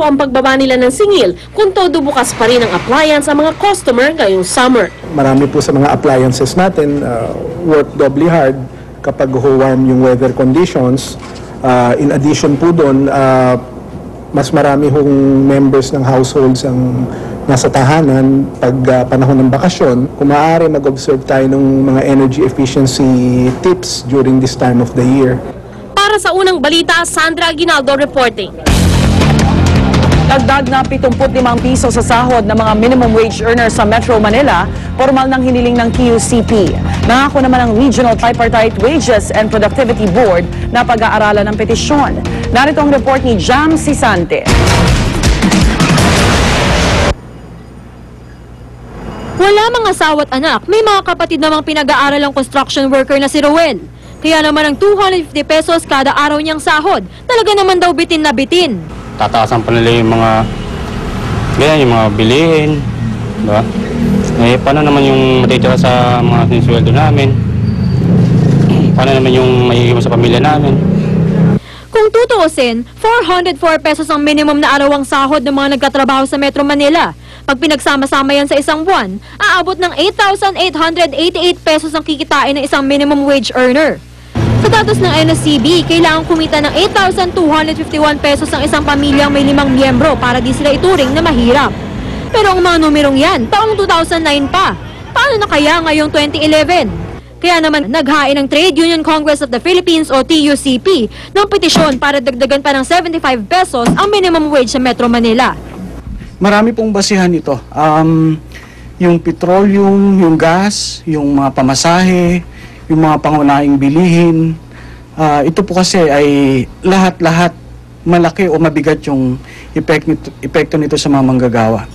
raw ang pagbaba nila ng singil kung todo bukas pa rin ang appliance sa mga customer ngayong summer. Marami po sa mga appliances natin work doubly hard kapag warm yung weather conditions. In addition po doon, mas marami hong members ng households ang nasa tahanan pag panahon ng bakasyon. Kung maaari mag-observe tayo ng mga energy efficiency tips during this time of the year. Para sa unang balita, Sandra Aguinaldo reporting. Dagdag na 75 piso sa sahod ng mga minimum wage earners sa Metro Manila, formal ng hiniling ng QCP. Nangako naman ang Regional Tripartite Wages and Productivity Board na pag-aaralan ng petisyon. Narito ang report ni Jam Sisante. Wala mga asawa at anak, may mga kapatid namang pinag-aaral ang construction worker na si Roel. Kaya naman ang 250 pesos kada araw niyang sahod, talaga naman daw bitin na bitin. Tataasan pa nila yung mga ganyan, yung mga bilihin, diba? Eh, paano naman yung matitira sa mga sinisweldo namin? Paano naman yung maiiwan sa pamilya namin? Kung tutuusin, 404 pesos ang minimum na arawang sahod ng mga nagkatrabaho sa Metro Manila. Pag pinagsama-sama yan sa isang buwan, aabot ng 8,888 pesos ang kikitain ng isang minimum wage earner. Sa datos ng NSCB, kailangan kumita ng 8,251 pesos ang isang pamilyang may 5 miyembro para di sila ituring na mahirap. Pero ang mga numerong yan, taong 2009 pa. Paano na kaya ngayong 2011? Kaya naman naghain ng Trade Union Congress of the Philippines o TUCP ng petisyon para dagdagan pa ng 75 pesos ang minimum wage sa Metro Manila. Marami pong basihan ito. Yung petroleum, yung gas, yung mga pamasahe, yung mga pangunahing bilihin. Ito po kasi ay lahat-lahat malaki o mabigat yung epekto nito sa mga manggagawa.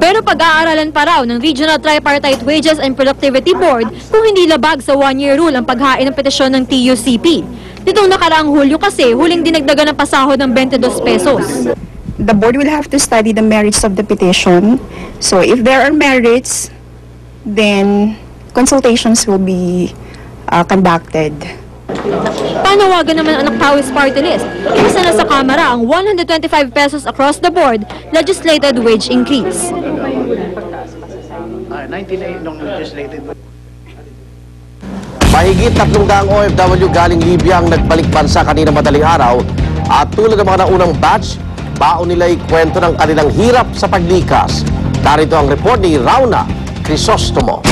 Pero pag-aaralan pa raw ng Regional Tripartite Wages and Productivity Board kung hindi labag sa one-year rule ang paghain ng petisyon ng TUCP. Nitong nakaraang Hulyo kasi huling dinagdagan ng pasahod ng 22 pesos. The board will have to study the merits of the petition. So if there are merits, then consultations will be conducted. Panawagan naman ang Pawis Party List. Isa na sa Kamara ang 125 pesos across the board legislated wage increase. Mahigit 300 OFW galing Libya ang nagbalik bansa kanina madaling araw at tulad ng mga naunang batch, baon nila ikwento ng kanilang hirap sa paglikas. Narito ang report ni Rauna Crisostomo.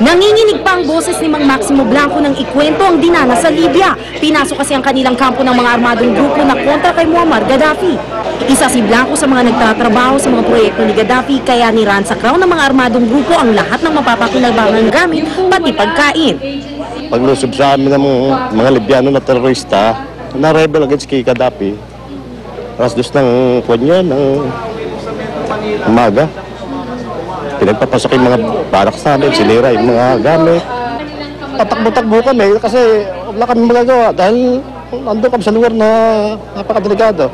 Nanginginig pa ang boses ni Mang Maximo Blanco ng ikwento ang dinala sa Libya. Pinasok kasi ang kanilang kampo ng mga armadong grupo na kontra kay Muammar Gaddafi. Isa si Blanco sa mga nagtatrabaho sa mga proyekto ni Gaddafi kaya niransak raw ng mga armadong grupo ang lahat ng mapapakinabangang gamit pati pagkain. Paglusob sa amin ng mga Libyano na terorista na rebel against kay Gaddafi, alas 2 ng kanya ng umaga. Pinagpapasok yung mga barak sa amin, sinira yung mga gamit. Tatakbo-takbo kami kasi wala kami magagawa dahil nandun kami sa lugar na napakadelikado.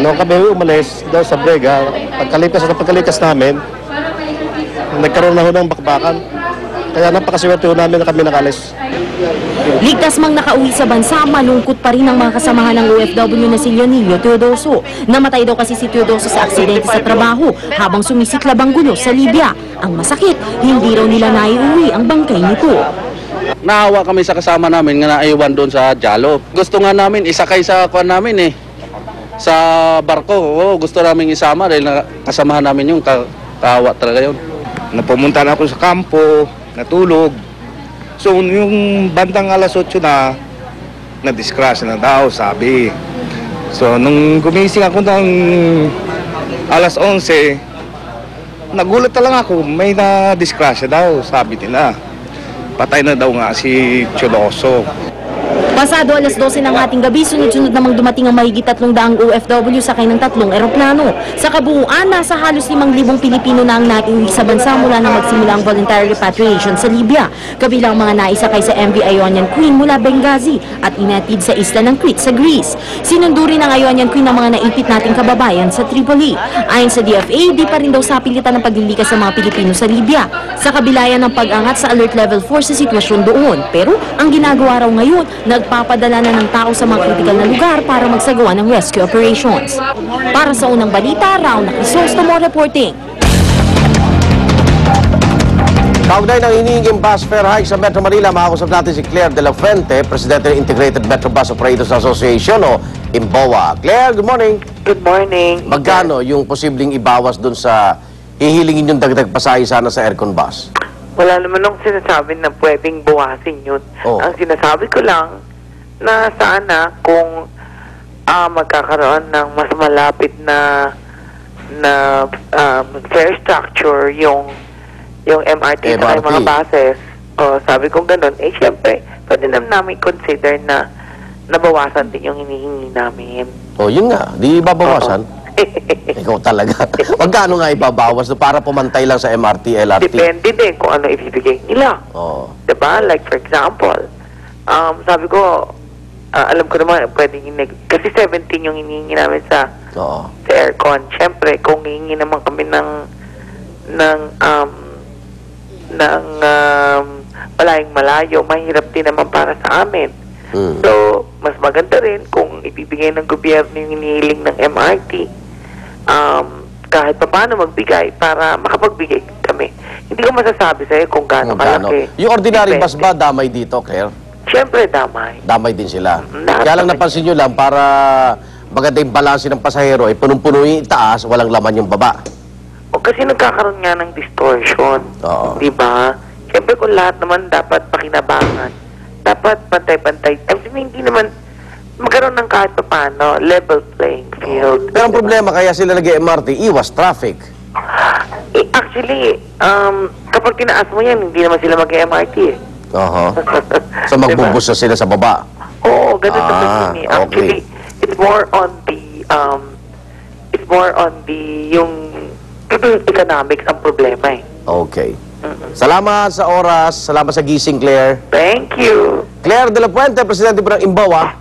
Noong kami umalis daw sa brega, pagkalikas namin, nagkaroon na ho ng bakbakan. Kaya napakaswerte ho namin na kami nakalis. Ligtas mang nakauwi sa bansa, malungkot pa rin ang mga kasamahan ng OFW na si Leonilio Teodoso. Namatay daw kasi si Teodoso sa aksidente sa trabaho habang sumisiklab ang gulo sa Libya. Ang masakit, hindi raw nila naiuwi ang bangkay nito. Naawa kami sa kasama namin nga naiwan doon sa Jalo. Gusto nga namin isakay sa kuwan namin sa barko. Gusto namin isama dahil kasamahan namin yung kaawa talaga yun. Napumunta na ako sa kampo, natulog. So yung bandang alas 8 na-discrash na daw, sabi. So nung gumising ako ng alas 11, nagulat talaga ako, may na-discrash daw, sabi nila. Patay na daw nga si Teodoso. Pasado alas 12 ng ating gabi, sunod-sunod namang dumating ang mahigit 300 OFW sakay ng 3 eroplano. Sa kabuuan, nasa halos 5,000 Pilipino na ang naiuwi sa bansa mula nang magsimula ang voluntary repatriation sa Libya. Kabilang mga naisakay sa MV Ionian Queen mula Benghazi at inatid sa isla ng Crete sa Greece. Sinundo rin ng Ionian Queen ang mga naipit nating kababayan sa Tripoli. Ayon sa DFA, di pa rin daw sapilitan ng paglilikas sa mga Pilipino sa Libya. Sa kabilayan ng pag-angat sa alert level 4 sa sitwasyon doon. Pero ang ginagawa raw ngayon, nagpapadala na ng tao sa mga kritikal na lugar para magsagawa ng rescue operations. Para sa unang balita, Rauna Crisostomo reporting. Kaugnay ng hinihinging bus fare hike sa Metro Manila, makakusap natin si Claire De La Fuente, Presidente ng Integrated Metro Bus Operators Association o IMBOA. Claire, good morning. Good morning. Magkano yung posibleng ibawas dun sa hihilingin yung dagdag pasahe sana sa aircon bus? Wala naman akong sinasabi na pwedeng buwasin yun. Ang sinasabi ko lang na sana kung magkakaroon ng mas malapit na fare structure yung MRT sa mga buses, sabi ko ganun, syempre, pwede namin consider na nabawasan din yung hinihingi namin. Yun nga, di babawasan. Ikaw talaga. Magkano nga ibabawas para pumantay lang sa MRT, LRT? Depende din kung ano ibibigay nila. Diba? Like for example, sabi ko, alam ko naman, pwedeng kasi 17 yung hinihingi namin sa aircon. Siyempre, kung hihingi naman kami ng malayong malayo, mahirap din naman para sa amin. So, mas maganda rin kung ibibigay ng gobyerno yung hinihiling ng MRT, kahit pa paano magbigay para makapagbigay kami. Hindi ko masasabi sa'yo kung gaano kalaki. Yung ordinary bus ba damay dito, Claire? Siyempre, damay. Damay din sila. Kaya lang napansin nyo lang, para maganda yung balanse ng pasahero, punong-puno yung itaas, walang laman yung baba. Kasi nagkakaroon nga ng distortion. Di ba? Siyempre kung lahat naman dapat pakinabangan, dapat pantay-pantay. Hindi naman magkaroon ng kahit pa paano, level playing field. Pero ang problema, kaya sila nag-MRT, iwas traffic. Actually, kapag tinaas mo yan, hindi naman sila mag-MRT eh. So magbubus na sila sa baba. Oo, ganun naman yun eh. Actually, it's more on the yung economics ang problema eh. Okay. Salamat sa oras, salamat sa gising, Claire. Thank you. Claire De La Fuente, Presidente ng IMBOA.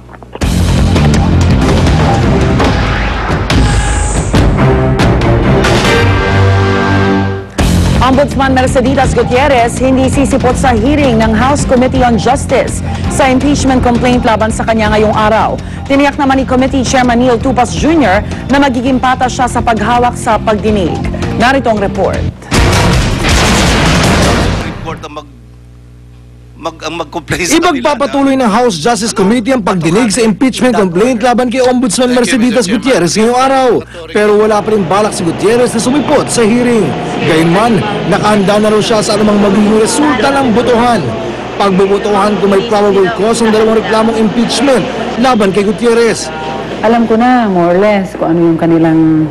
Ombudsman Merceditas Gutierrez hindi sisipot sa hearing ng House Committee on Justice sa impeachment complaint laban sa kanya ngayong araw. Tiniyak naman ni Committee Chairman Neil Tupas Jr. na magiging patas siya sa paghawak sa pagdinig. Narito ang report. Ipagpapatuloy ng House Justice Committee ang pagdinig sa impeachment complaint laban kay Ombudsman Merceditas Gutierrez ngayong araw. Pero wala pa rin balak si Gutierrez na sumipot sa hearing. Gayunman, nakahanda na raw siya sa anumang magiging resulta ng botohan. Pagbubotohan kung may probable cause ang dalawang reklamong impeachment laban kay Gutierrez. Alam ko na, more or less, kung ano yung kanilang,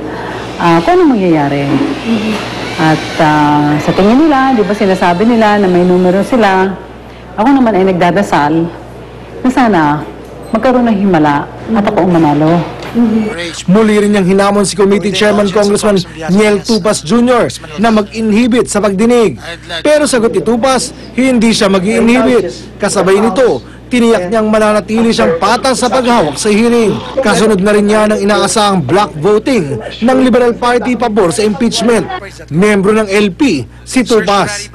kung ano mangyayari. At sa tingin nila, di ba sinasabi nila na may numero sila, ako naman ay nagdadasal na sana magkaroon ng himala at ako ang manalo. Muli rin niyang hinamon si Committee Chairman Congressman Neil Tupas Jr. na mag-inhibit sa pagdinig. Pero sagot ni Tupas, hindi siya mag-inhibit. Kasabay nito, tiniyak niyang mananatili siyang patas sa paghawak sa hearing. Kasunod na rin niya ng inaasahang block voting ng Liberal Party pabor sa impeachment. Membro ng LP, si Tupas.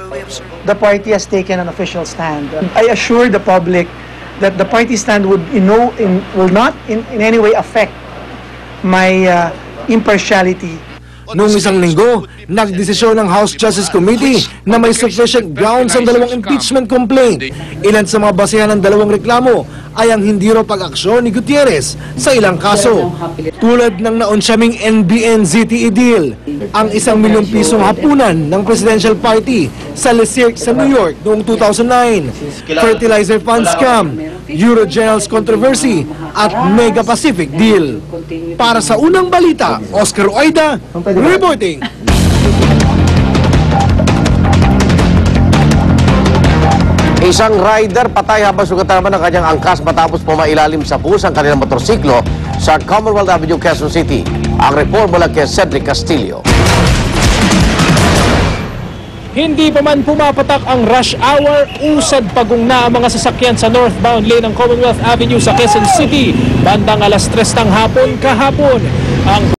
The party has taken an official stand. I assure the public that the party stand will not in any way affect my impartiality. Noong isang linggo, nagdesisyon ng House Justice Committee na may sufficient grounds ang dalawang impeachment complaint. Ilan sa mga basehan ng dalawang reklamo ay ang hindi raw pag-aksyon ni Gutierrez sa ilang kaso. Tulad ng naunsyaming NBN-ZTE deal, ang 1 milyong pisong hapunan ng Presidential Party sa Lesirk sa New York noong 2009, fertilizer fund scam, Euro Generals controversy at Mega Pacific deal. Para sa unang balita, Oscar Oida, reporting. Isang rider patay habang sugatan naman ang kanyang angkas matapos pumailalim sa bus ang kanilang motorsiklo sa Commonwealth Avenue, Quezon City. Ang report mula kay Cedric Castillo. Hindi pa man pumapatak ang rush hour, usad pagong na ang mga sasakyan sa northbound lane ng Commonwealth Avenue sa Quezon City bandang alas 3 ng hapon kahapon. Ang